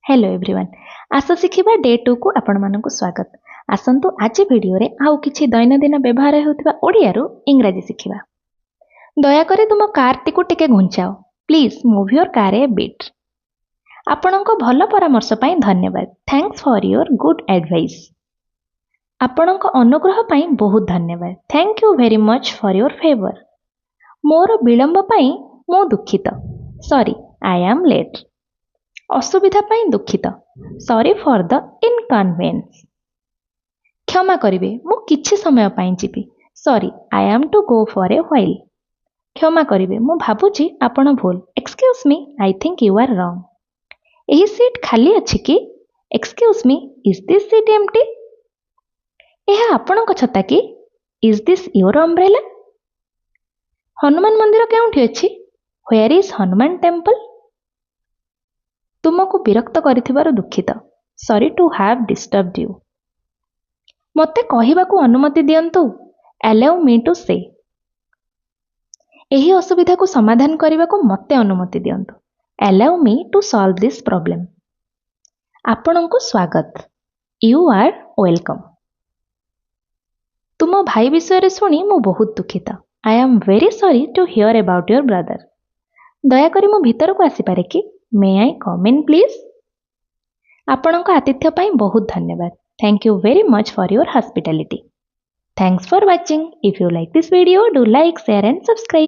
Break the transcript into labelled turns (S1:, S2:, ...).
S1: Hello everyone आस शिखिबा day 2 को आपण मानकु स्वागत। आसंतु आज वीडियो रे आउ किछि दैनंदिन व्यवहार हेउथिबा ओडिया रो इंग्रजी शिखिबा। दया करे तुम कार टिकु टिके घुंचाओ। Please move your car a bit. आपणको भल परामर्श पई धन्यवाद। Thanks for your good advice. आपणको अनुग्रह पई बहुत धन्यवाद। Thank you very much for your favour. मोर विलंब पई मो दुखित। Sorry I am late. असुविधा पाई दुखित। Sorry for the inconvenience. क्षमा करिवे मु किछि समय पाई जिबी। Sorry I am to go for a while. क्षमा करिवे मु भाबुची आपण भूल। Excuse me I think you are wrong. एही सीट खाली अछि कि? Excuse me is this seat empty? एहा आपणक छता कि? Is this your umbrella? Hanuman मंदिर केउठी अछि? Where is Hanuman temple? तुमको विरक्त करिथिबारु दुखित। Sorry to have disturbed you. मते कहिबाकू अनुमति दियंतु। अलाउ मी टू से। एही असुविधा को समाधान करिबाकू मते अनुमति दियंतु। Allow me to solve this problem. आपणको स्वागत। You are welcome. तुम भाई विषय रे सुनी मु बहुत दुखित। I am very sorry to hear about your brother. दया करी मु भीतर को आसी पारे कि? मे आई कम इन प्लीज? आपणको आतिथ्य पाई बहुत धन्यवाद। Thank you very much for your hospitality. Thanks for watching. If you like this video, do like, share and subscribe.